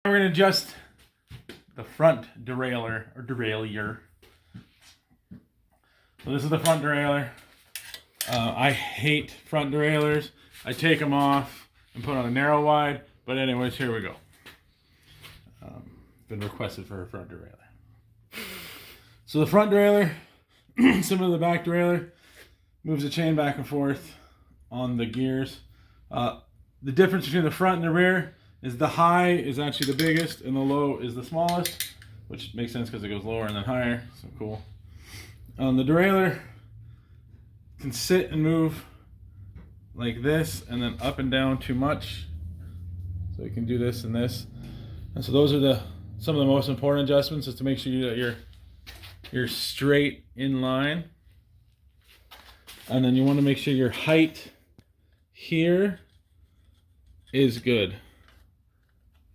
We're going to adjust the front derailleur or derailleur. So this is the front derailleur. I hate front derailleurs. I take them off and put on a narrow wide. But anyways, here we go. Been requested for a front derailleur. So the front derailleur, similar to the back derailleur, moves the chain back and forth on the gears. The difference between the front and the rear is the high is actually the biggest and the low is the smallest, which makes sense because it goes lower and then higher. So cool. The derailleur can sit and move like this and then up and down too much. So you can do this and this. And so those are some of the most important adjustments, is to make sure that you're straight in line. And then you want to make sure your height here is good.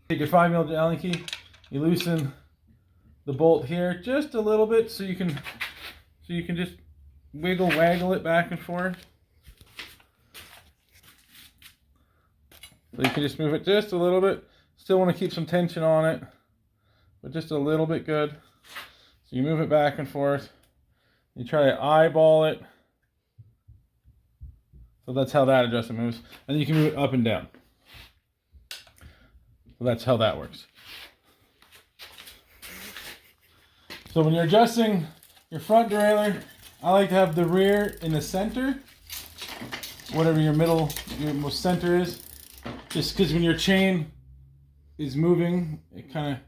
Take your 5mm Allen key, you loosen the bolt here just a little bit so you can just waggle it back and forth. So you can just move it just a little bit. Still want to keep some tension on it, but just a little bit good. So you move it back and forth. You try to eyeball it. So that's how that adjustment moves. And then you can move it up and down. So that's how that works. So when you're adjusting your front derailleur, I like to have the rear in the center, whatever your most center is. Just because when your chain is moving, it kind of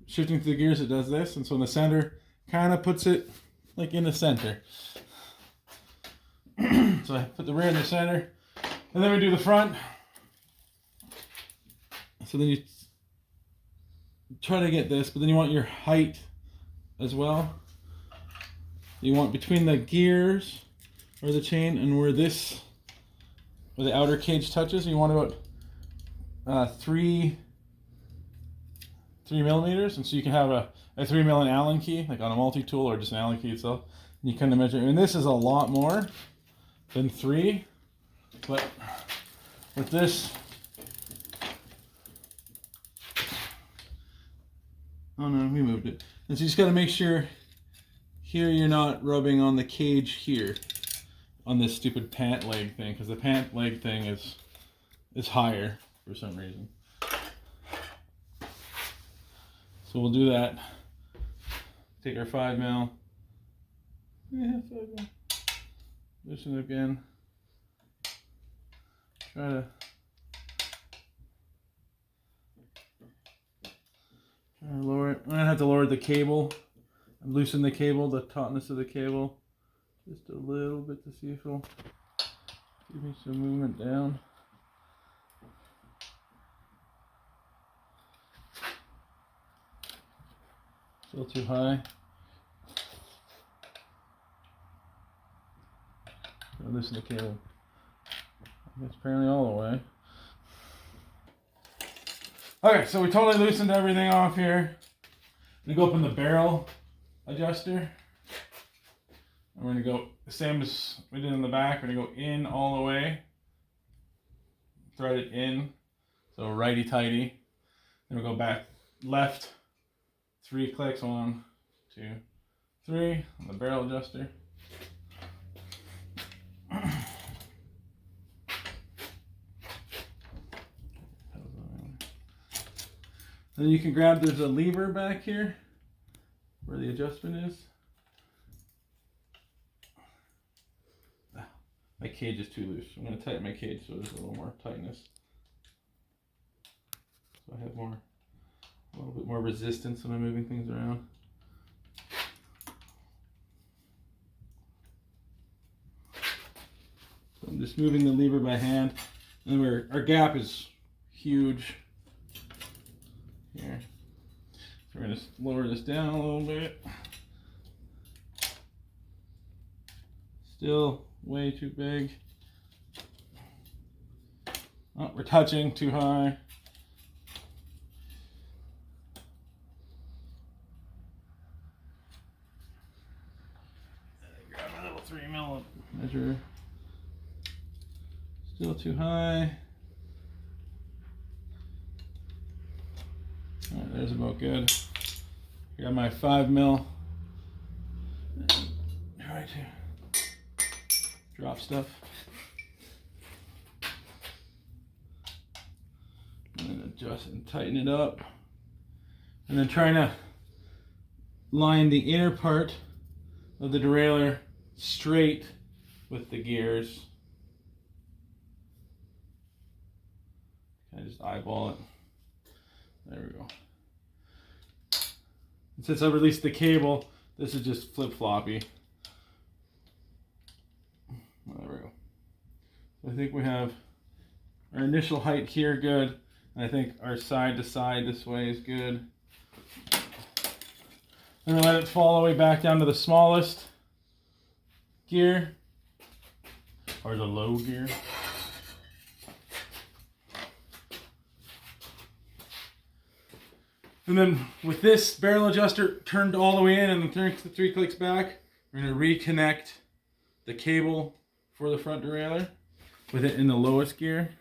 shifting through the gears, it does this. And so in the center, kind of puts it like in the center. So I put the rear in the center, and then we do the front. So then you try to get this, but then you want your height as well. You want between the gears or the chain and where the outer cage touches, you want about 3 millimeters. And so you can have a 3mm Allen key, like on a multi-tool, or just an Allen key itself. And you kind of measure, and this is a lot more than 3, but with this, oh no, we moved it. And so you just got to make sure here you're not rubbing on the cage here on this stupid pant leg thing, because the pant leg thing is higher for some reason. So we'll do that. Take our 5mm. Yeah, 5mm. Loosen it again. Try to lower it. I'm gonna have to lower the cable and loosen the cable, the tautness of the cable, just a little bit to see if it'll give me some movement down. Still too high. Loosen the cable. That's apparently all the way. Okay, so we totally loosened everything off here. I'm gonna go up in the barrel adjuster. And we're gonna go the same as we did in the back. We're gonna go in all the way. Thread it in. So righty tighty. Then we'll go back left. 3 clicks, 1, 2, 3 on the barrel adjuster. Then you can grab, there's a lever back here where the adjustment is. My cage is too loose. I'm going to tighten my cage so there's a little more tightness. So I have a little bit more resistance when I'm moving things around. So I'm just moving the lever by hand. And our gap is huge here. So we're going to lower this down a little bit. Still way too big. Oh, we're touching too high. Grab my little 3mm measure. Still too high. All there's about good. Got my 5mm. Try to drop stuff. And then adjust and tighten it up. And then trying to line the inner part of the derailleur straight with the gears. I just eyeball it. There we go. And since I released the cable, this is just flip-floppy. There we go. So I think we have our initial height here good. And I think our side to side this way is good. And then let it fall all the way back down to the smallest gear, or the low gear. And then with this barrel adjuster turned all the way in and then three clicks back, we're going to reconnect the cable for the front derailleur with it in the lowest gear.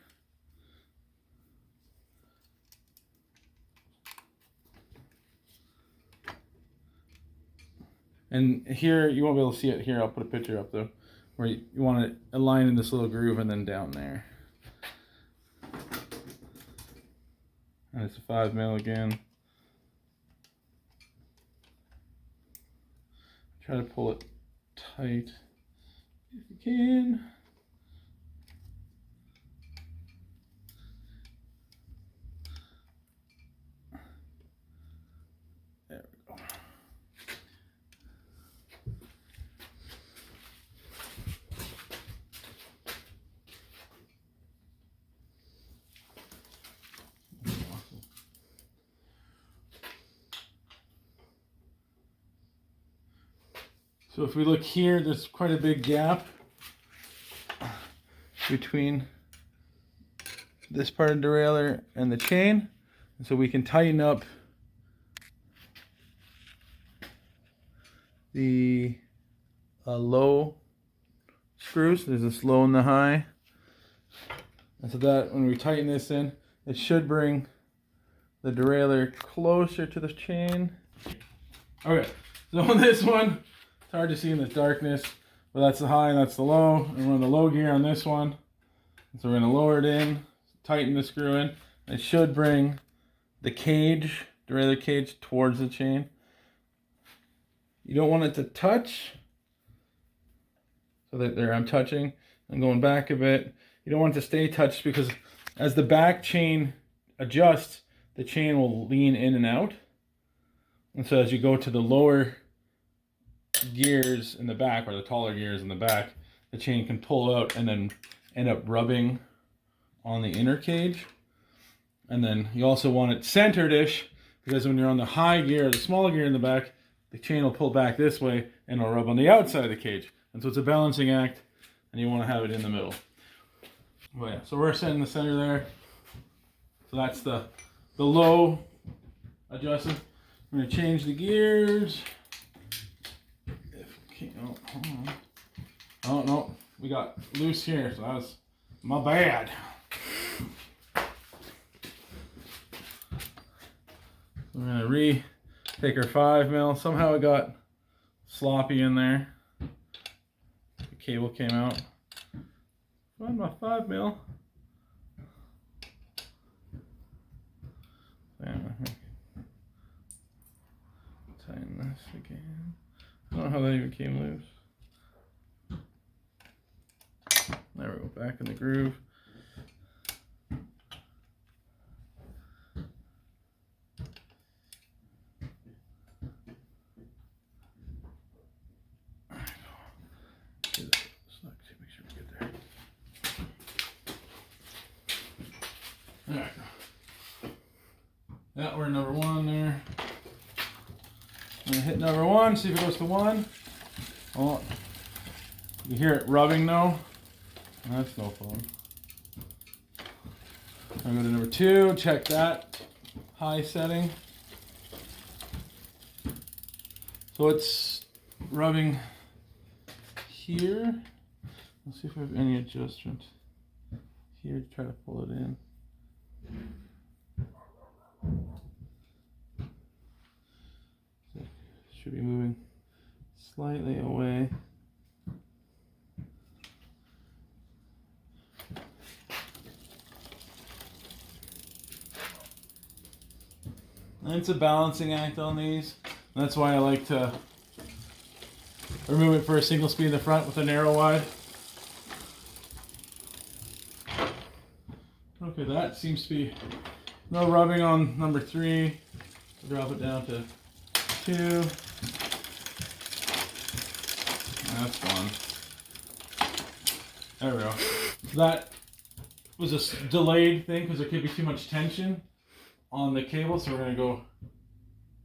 And here, you won't be able to see it here, I'll put a picture up though, where you want to align in this little groove and then down there. And it's a 5mm again. Try to pull it tight if you can. There we go. So if we look here, there's quite a big gap between this part of the derailleur and the chain. And so we can tighten up the low screws. There's this low and the high. And so that when we tighten this in, it should bring the derailleur closer to the chain. Okay, so on this one, it's hard to see in the darkness, but that's the high and that's the low. And we're on the low gear on this one. So we're going to lower it in, tighten the screw in. It should bring the cage, derailleur cage, towards the chain. You don't want it to touch. So that there I'm touching. I'm going back a bit. You don't want it to stay touched because as the back chain adjusts, the chain will lean in and out. And so as you go to the lower gears in the back, or the taller gears in the back, the chain can pull out and then end up rubbing on the inner cage. And then you also want it centered-ish, because when you're on the high gear or the small gear in the back, the chain will pull back this way and it'll rub on the outside of the cage. And so it's a balancing act, and you want to have it in the middle. But yeah, so we're setting the center there. So that's the low adjustment. I'm going to change the gears. Oh, hold on. Oh no, we got loose here, so that was my bad. We're gonna take our 5mm. Somehow it got sloppy in there. The cable came out. Find my 5mm. Tighten this again. I don't know how that even came loose. There we go, back in the groove. Make sure we get there. All right. Yeah, we're number one there. I'm gonna hit number one, see if it goes to one. Oh, you hear it rubbing though. That's no fun. I'm gonna go to number two, check that high setting. So it's rubbing here. Let's see if we have any adjustment here to try to pull it in. should be moving slightly away. And it's a balancing act on these. That's why I like to remove it for a single speed in the front with a narrow wide. Okay, that seems to be no rubbing on number 3. I'll drop it down to 2. That's gone. There we go. That was a delayed thing because there could be too much tension on the cable, so we're going to go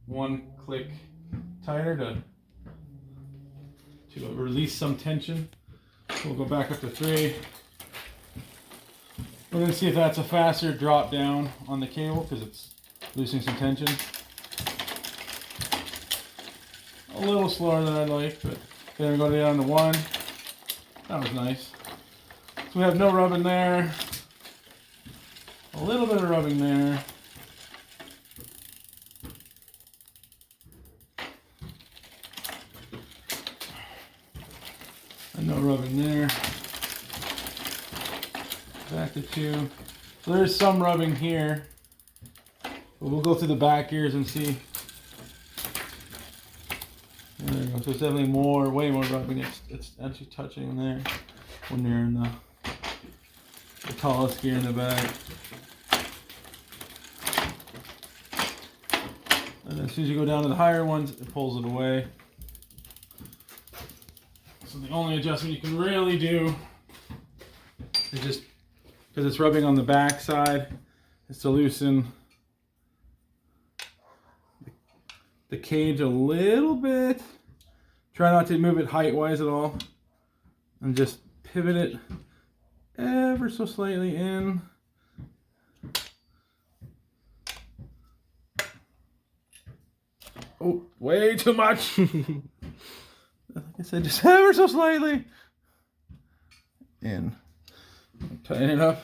1 click tighter to release some tension. We'll go back up to 3. We're going to see if that's a faster drop down on the cable because it's loosening some tension. A little slower than I'd like, but then we go down to 1. That was nice. So we have no rubbing there. A little bit of rubbing there. And no rubbing there. Back to 2. So there's some rubbing here. But we'll go through the back gears and see. There we go. So it's definitely way more rubbing. It's actually touching there when you're in the tallest gear in the back. And then as soon as you go down to the higher ones, it pulls it away. So the only adjustment you can really do is just, because it's rubbing on the back side, is to loosen the cage a little bit. Try not to move it height-wise at all. And just pivot it ever so slightly in. Oh, way too much. Like I said, just ever so slightly in. Tighten it up.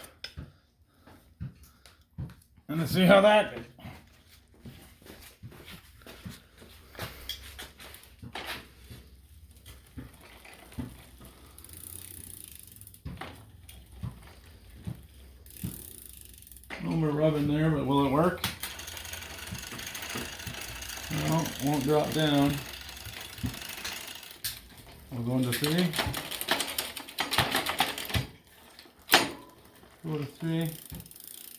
And let's see how that. No more rubbing there, but will it work? No, it won't drop down. We'll go into 3. Go to 3.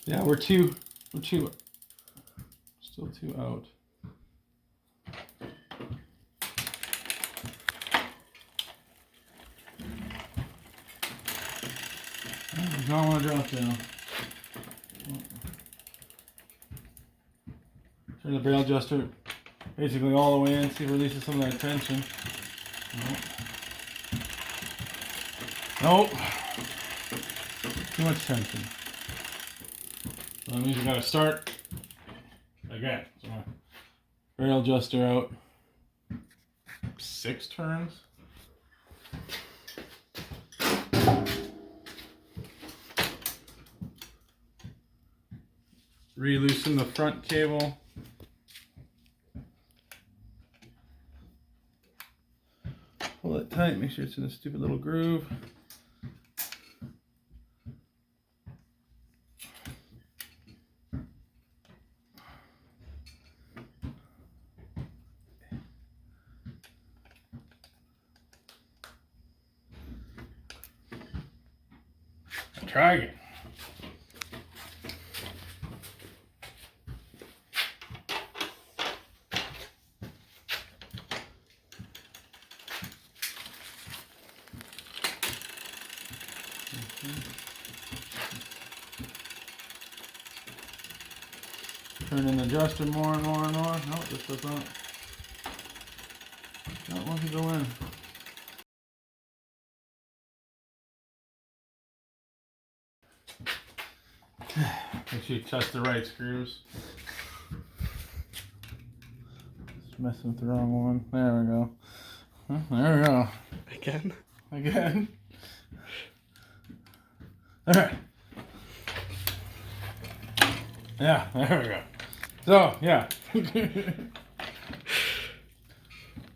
Yeah, we're still 2 out. I don't want to drop down. Turn the barrel adjuster basically all the way in, see if it releases some of that tension. Nope. Too much tension. So that means we gotta start again. So barrel adjuster out 6 turns. Re-loosen the front cable. Pull it tight, make sure it's in a stupid little groove. Try again. Turn in the adjuster more and more and more. No, this does not. Not want to go in. Make sure you touch the right screws. Just messing with the wrong one. There we go. There we go. Again. Alright. Yeah, there we go. So, yeah.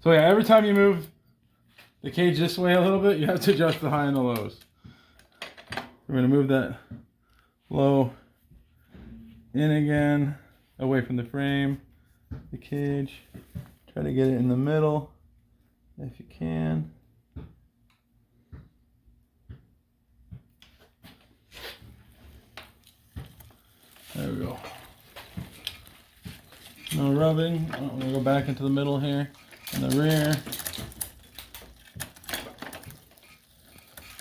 So yeah, every time you move the cage this way a little bit, you have to adjust the high and the lows. We're going to move that low in again, away from the frame, the cage. Try to get it in the middle if you can. There we go. No rubbing. I'm going to go back into the middle here and the rear.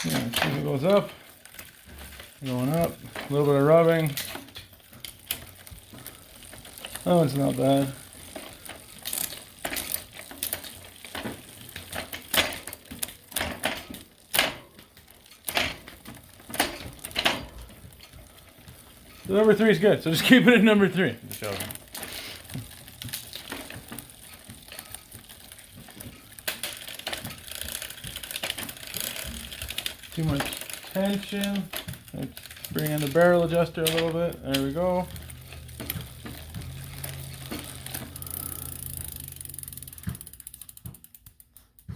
Yeah, see it goes up, going up, a little bit of rubbing. Oh, it's not bad. So number 3 is good, so just keep it at number 3. Too much tension. Let's bring in the barrel adjuster a little bit. There we go.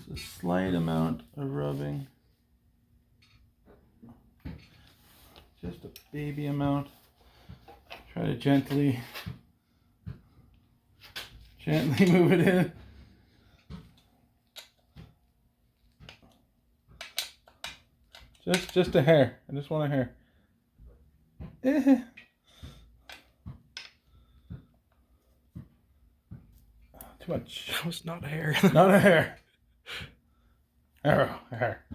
Just a slight amount of rubbing. Just a baby amount. Try to gently move it in. Just a hair. I just want a hair. Too much. That was not a hair. Not a hair. A hair.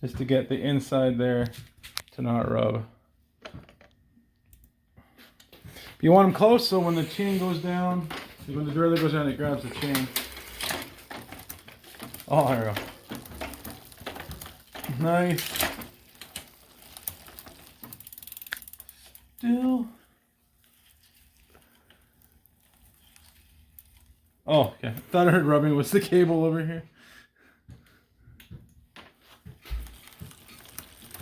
Just to get the inside there to not rub. You want them close so when the chain goes down, when the derailleur goes down, it grabs the chain. Oh, there we go. Nice. Still. Oh, okay. Thought I heard rubbing. What's the cable over here?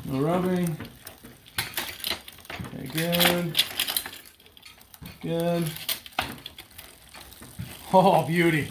No rubbing. Okay, good. Good. Oh, beauty.